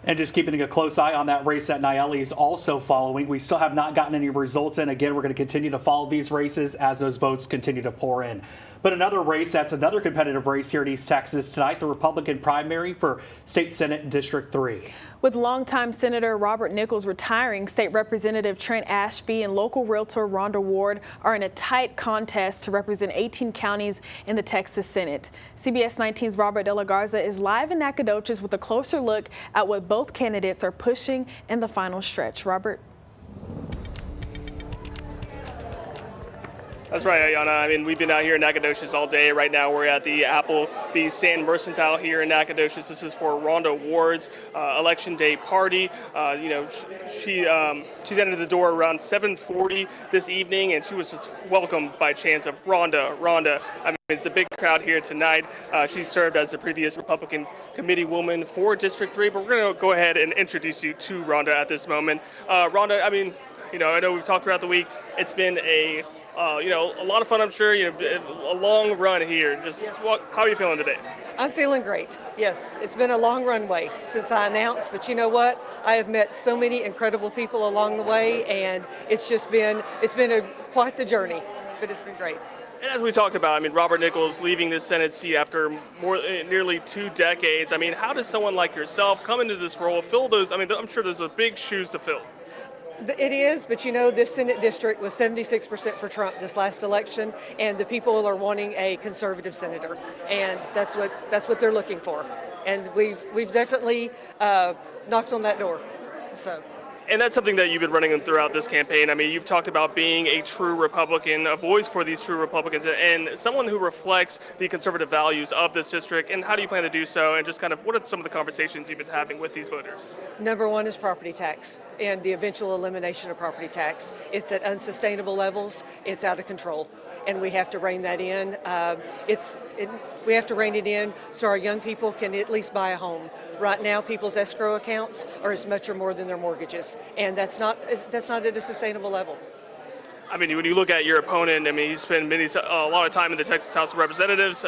And just keeping a close eye on that race that Nayeli is also following. We still have not gotten any results in. Again, we're going to continue to follow these races as those votes continue to pour in. But another race, that's another competitive race here in East Texas tonight, the Republican primary for State Senate District 3. With longtime Senator Robert Nichols retiring, State Representative Trent Ashby and local realtor Rhonda Ward are in a tight contest to represent 18 counties in the Texas Senate. CBS 19's Robert De La Garza is live in Nacogdoches with a closer look at what both candidates are pushing in the final stretch. Robert? That's right, Ayana. I mean, we've been out here in Nacogdoches all day. Right now, we're at the Applebee's San Mercantile here in Nacogdoches. This is for Rhonda Ward's election day party. She's entered the door around 7:40 this evening, and she was just welcomed by chants of Rhonda, Rhonda. I mean, it's a big crowd here tonight. She served as the previous Republican committee woman for District 3, but we're going to go ahead and introduce you to Rhonda at this moment. Rhonda, I mean, I know we've talked throughout the week. It's been a lot of fun, I'm sure. A long run here. How are you feeling today? I'm feeling great. Yes, it's been a long runway since I announced, but you know what? I have met so many incredible people along the way, and it's been quite the journey, but it's been great. And as we talked about, I mean, Robert Nichols leaving this Senate seat after nearly 2 decades. I mean, how does someone like yourself come into this role, fill those? I mean, I'm sure those are big shoes to fill. It is, but this Senate district was 76% for Trump this last election, and the people are wanting a conservative senator, and that's what they're looking for, and we've definitely knocked on that door. So. And that's something that you've been running throughout this campaign. I mean, you've talked about being a true Republican, a voice for these true Republicans, and someone who reflects the conservative values of this district. And how do you plan to do so? And just kind of what are some of the conversations you've been having with these voters? Number one is property tax and the eventual elimination of property tax. It's at unsustainable levels. It's out of control, and we have to rein that in. We have to rein it in so our young people can at least buy a home. Right now, people's escrow accounts are as much or more than their mortgages, and that's not at a sustainable level. I mean, when you look at your opponent, I mean, he's spent a lot of time in the Texas House of Representatives.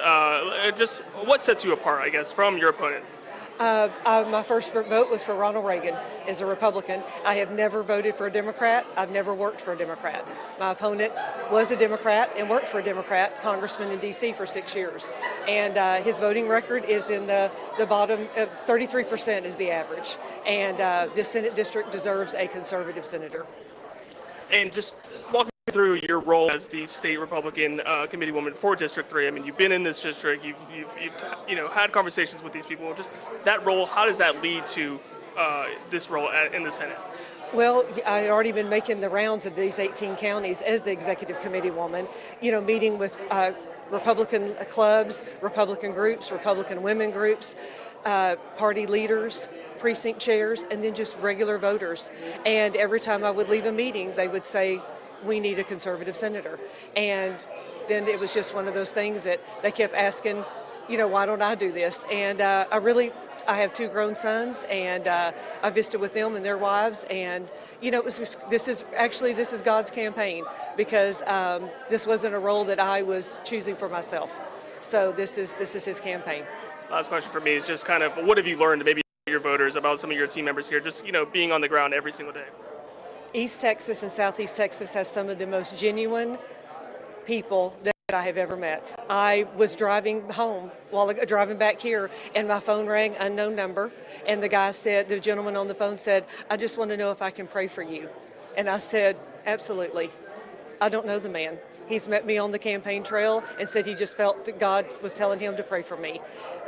Just what sets you apart, I guess, from your opponent? My first vote was for Ronald Reagan as a Republican. I have never voted for a Democrat. I've never worked for a Democrat. My opponent was a Democrat and worked for a Democrat, congressman in D.C. for 6 years. And his voting record is in the bottom, 33% is the average. And this Senate district deserves a conservative senator. And just walk me through your role as the state Republican committee woman for District 3. I mean, you've been in this district, you've had conversations with these people. Just that role, how does that lead to this role in the Senate? Well, I had already been making the rounds of these 18 counties as the executive committee woman, meeting with Republican clubs, Republican groups, Republican women groups, party leaders, precinct chairs, and then just regular voters. And every time I would leave a meeting, they would say, we need a conservative senator. And then it was just one of those things that they kept asking, why don't I do this? And I have 2 grown sons, and I visited with them and their wives, and it was just, this is God's campaign, because this wasn't a role that I was choosing for myself. So this is his campaign. Last question for me is just kind of, what have you learned maybe your voters about some of your team members here, just being on the ground every single day? East Texas and Southeast Texas has some of the most genuine people that I have ever met. I was driving home while driving back here, and my phone rang, unknown number, and the gentleman on the phone said, I just want to know if I can pray for you. And I said, absolutely. I don't know the man. He's met me on the campaign trail and said he just felt that God was telling him to pray for me.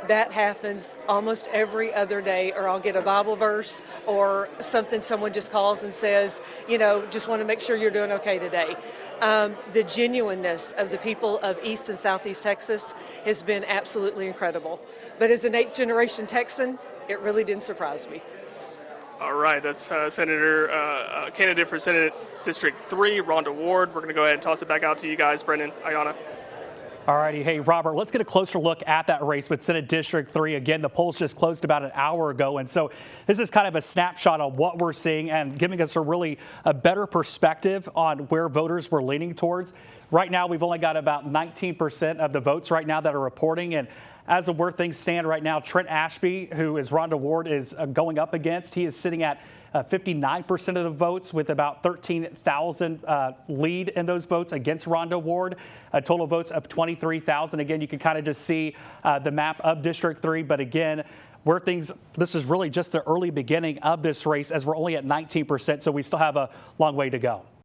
That happens almost every other day, or I'll get a Bible verse or something someone just calls and says, just want to make sure you're doing okay today. The genuineness of the people of East and Southeast Texas has been absolutely incredible. But as an 8th-generation Texan, it really didn't surprise me. All right, that's candidate for Senate District 3, Rhonda Ward. We're going to go ahead and toss it back out to you guys, Brendan, Ayana. All righty. Hey, Robert, let's get a closer look at that race with Senate District 3. Again, the polls just closed about an hour ago. And so this is kind of a snapshot of what we're seeing and giving us a better perspective on where voters were leaning towards. Right now, we've only got about 19% of the votes right now that are reporting. And as of where things stand right now, Trent Ashby, who is Rhonda Ward, is going up against. He is sitting at 59% of the votes with about 13,000 lead in those votes against Rhonda Ward. Total votes of 23,000. Again, you can kind of just see the map of District 3. But again, this is really just the early beginning of this race, as we're only at 19%. So we still have a long way to go.